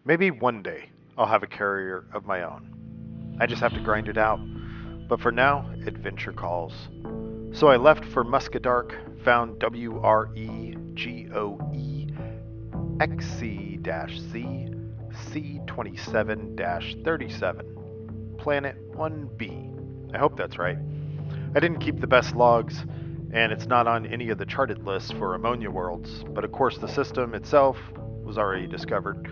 Maybe one day I'll have a carrier of my own. I just have to grind it out. But for now, adventure calls. So I left for Muskadark, found WREGoE XC-Z C27-37 Planet 1B. I hope that's right. I didn't keep the best logs, and it's not on any of the charted lists for ammonia worlds, but of course the system itself was already discovered.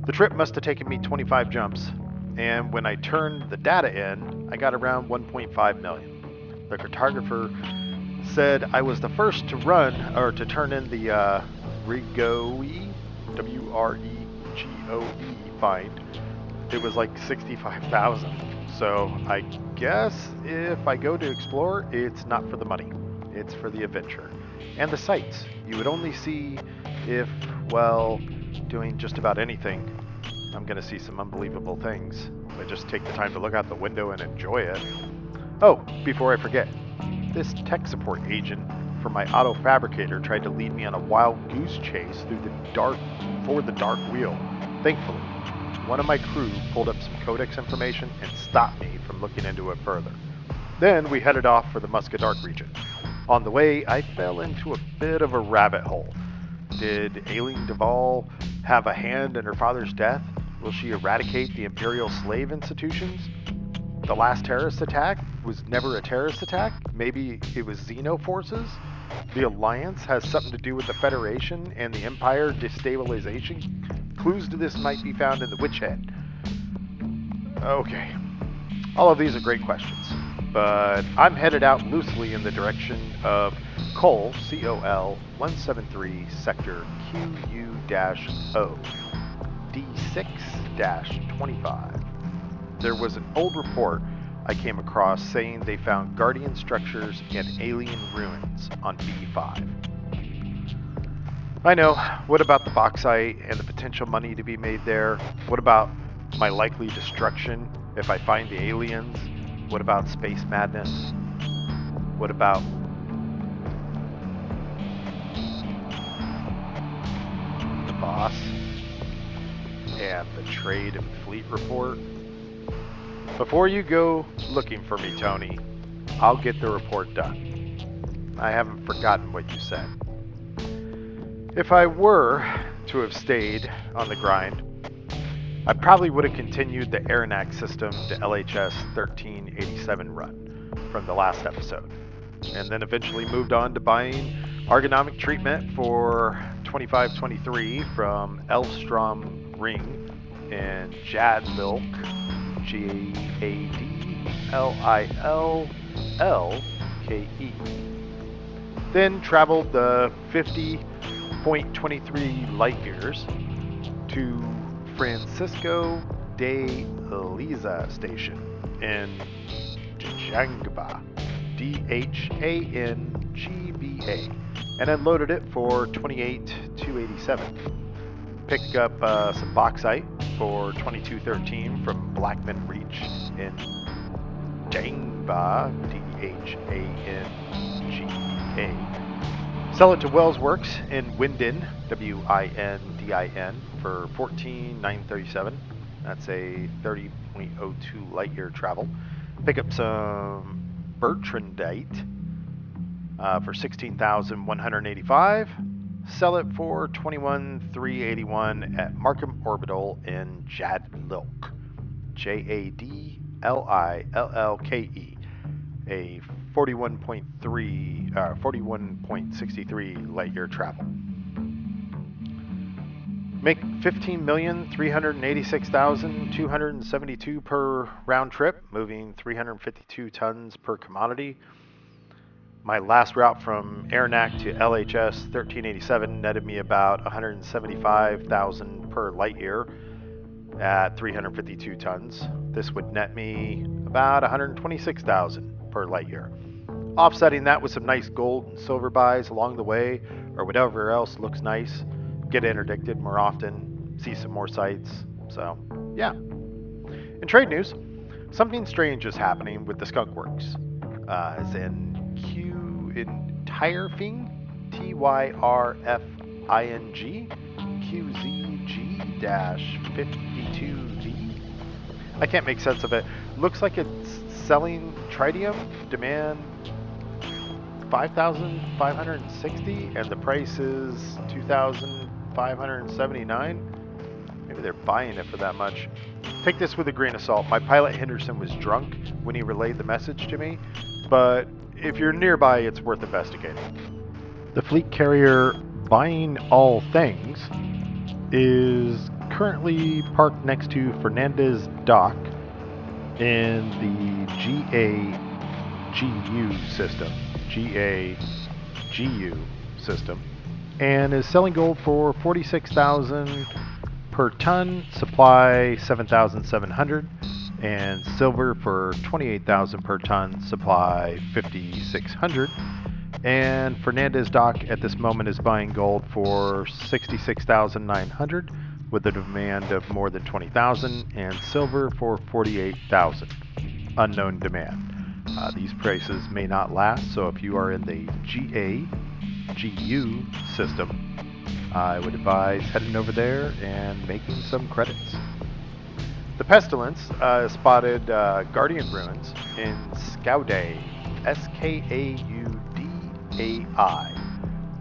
The trip must have taken me 25 jumps, and when I turned the data in, I got around 1.5 million. The cartographer said I was the first to run or to turn in the WREGoE WREGoE find. It was like 65,000. So I guess if I go to explore, it's not for the money. It's for the adventure. And the sights. You would only see if, well, doing just about anything. I'm going to see some unbelievable things. But just take the time to look out the window and enjoy it. Oh, before I forget, this tech support agent from my auto fabricator tried to lead me on a wild goose chase through the dark wheel. Thankfully, one of my crew pulled up some codex information and stopped me from looking into it further. Then we headed off for the Muskadark region. On the way, I fell into a bit of a rabbit hole. Did Aileen Duvall have a hand in her father's death? Will she eradicate the Imperial slave institutions? The last terrorist attack was never a terrorist attack? Maybe it was Xeno forces? The Alliance has something to do with the Federation and the Empire destabilization? Clues to this might be found in the Witch Head. Okay, all of these are great questions, but I'm headed out loosely in the direction of Col, C-O-L, 173, Sector QU-O, D6-25. There was an old report I came across saying they found Guardian structures and alien ruins on B5. I know, what about the bauxite and the potential money to be made there? What about my likely destruction if I find the aliens? What about space madness? What about the boss and the trade and fleet report? Before you go looking for me, Tony, I'll get the report done. I haven't forgotten what you said. If I were to have stayed on the grind, I probably would have continued the Arenac system to LHS 1387 run from the last episode, and then eventually moved on to buying ergonomic treatment for 2523 from Elfstrom Ring and Jadlilk, Jadlilke. Then traveled the 50.23 light years to Francisco de Eliza Station in Djangba, Dhangba, and unloaded it for 28,287. Picked up some bauxite for 2213 from Blackman Reach in Djangba, Dhangba. Sell it to Wells Works in Windin, Windin, for 14,937. That's a 30.02 light year travel. Pick up some Bertrandite for 16,185. Sell it for 21,381 at Markham Orbital in Jadlilke, Jadlillke, a 41.63 light year travel. Make 15,386,272 per round trip, moving 352 tons per commodity. My last route from Arenac to LHS 1387 netted me about 175,000 per light year at 352 tons. This would net me about 126,000 per light year. Offsetting that with some nice gold and silver buys along the way, or whatever else looks nice. Get interdicted more often, see some more sights. So, yeah. In trade news, something strange is happening with the Skunk Works, as in Tyrfing, Tyrfing, QZG MSV-52V. I can't make sense of it. Looks like it's selling tritium, demand 5,560, and the price is 2,579. Maybe they're buying it for that much. Take this with a grain of salt. My pilot Henderson was drunk when he relayed the message to me, but if you're nearby, it's worth investigating. The fleet carrier Buying All Things is currently parked next to Fernandez Dock in the GAGU system, and is selling gold for 46,000 per ton, supply 7,700, and silver for 28,000 per ton, supply 5,600. And Fernandez Dock at this moment is buying gold for 66,900 with a demand of more than 20,000, and silver for 48,000. Unknown demand. These prices may not last, so if you are in the GAGU system, I would advise heading over there and making some credits. The Pestilence spotted Guardian Ruins in Skauday, Skaudai,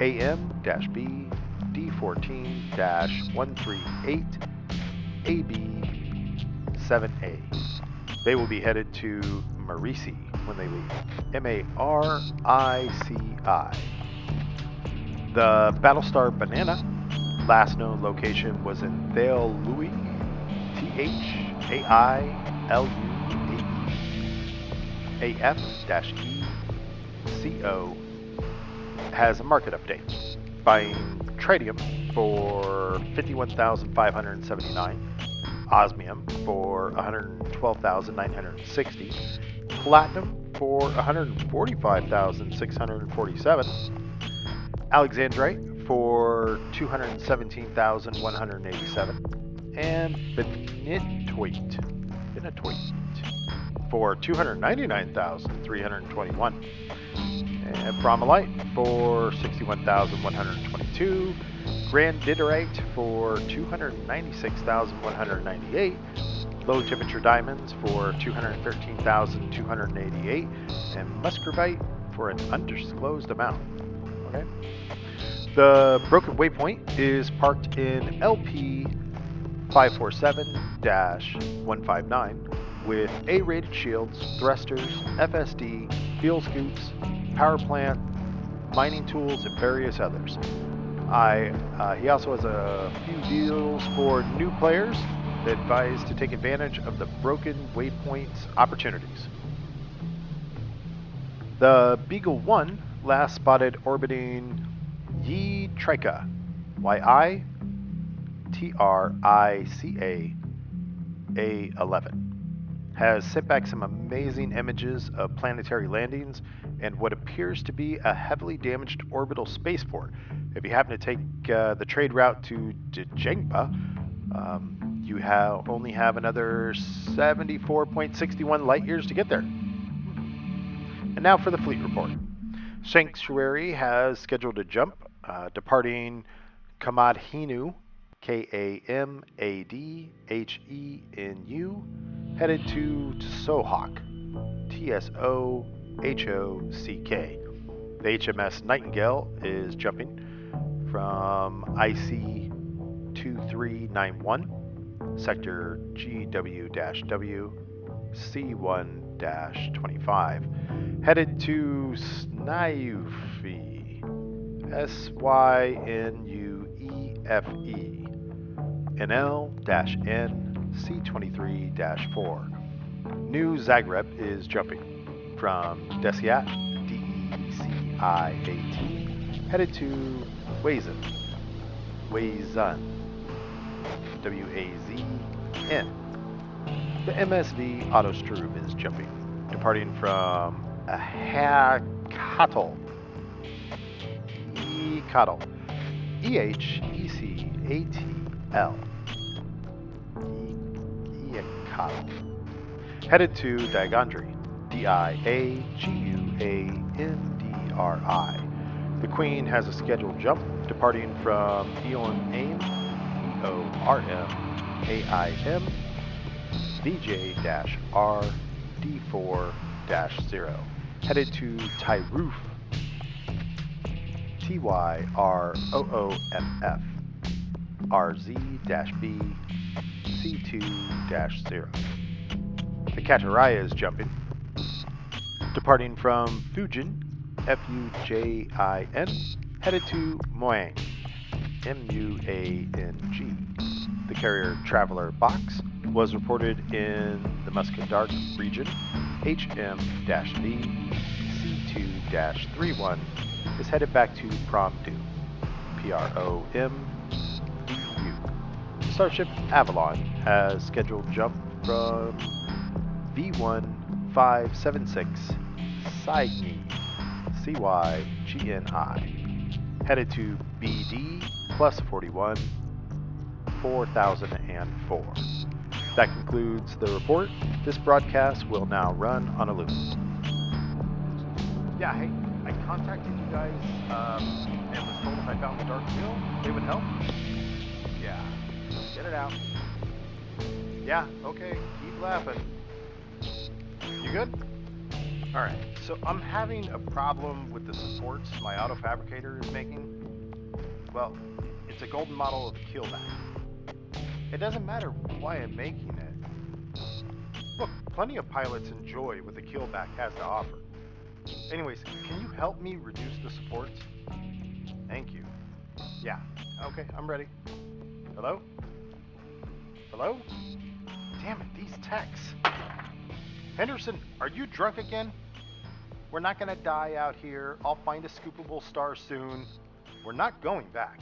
AM-B D14-138 AB7A. They will be headed to Marici when they leave. MARICI. The Battlestar Banana, last known location was in Thale Louis, THAILUEAF-ECO, has a market update. Buying tritium for 51,579, osmium for 112,960, platinum for 145,647, alexandrite for 217,187, and benitoite for 299,321, and bromellite for 61,122, granditerite for 296,198, low temperature diamonds for 213,288, and muscovite for an undisclosed amount. Okay. The broken waypoint is parked in LP 547-159 with A-rated shields, thrusters, FSD, fuel scoops, power plant, mining tools, and various others. He also has a few deals for new players that advise to take advantage of the broken waypoint's opportunities. The Beagle 1 last spotted orbiting Yi Trica, YITRICA A11. Has sent back some amazing images of planetary landings and what appears to be a heavily damaged orbital spaceport. If you happen to take the trade route to Djengba, you only have another 74.61 light years to get there. And now for the fleet report. Sanctuary has scheduled a jump, departing Kamadhenu, Kamadhenu, headed to Tsohok, Tsohock. The HMS Nightingale is jumping from IC 2391, sector GW-W, C1-25, headed to Snyuefe, SYNUEFE, NL-N C23-4. New Zagreb is jumping from Desiat, DECIAT, headed to Wazan, WAZN. The MSV Autostrube is jumping, departing from Ehecatl, EHECATL, headed to Diagandri, DIAGUANDRI. The Queen has a scheduled jump, departing from Eon Aim, AIM VJ-RD4-0, headed to Tyroof, TYROOFF, RZ-B C2-0. The Kataraya is jumping, departing from Fujin, FUJIN, headed to Muang, MUANG. The carrier Traveler Box was reported in the Muska Dark region, HM-V C2-31, is headed back to Promdu, PROMDU. Starship Avalon has scheduled jump from V1576 Cygni, CYGNI, headed to BD plus 41, 4004. That concludes the report. This broadcast will now run on a loop. Yeah, hey, I contacted you guys and was told if I found the dark wheel, they would help. Yeah, get it out. Yeah, okay, keep laughing. You good? Alright, so I'm having a problem with the supports my auto fabricator is making. Well, it's a golden model of the keelback. It doesn't matter why I'm making it. Look, plenty of pilots enjoy what the keelback has to offer. Anyways, can you help me reduce the supports? Thank you. Yeah, okay, I'm ready. Hello? Hello? Damn it, these texts. Henderson, are you drunk again? We're not gonna die out here. I'll find a scoopable star soon. We're not going back.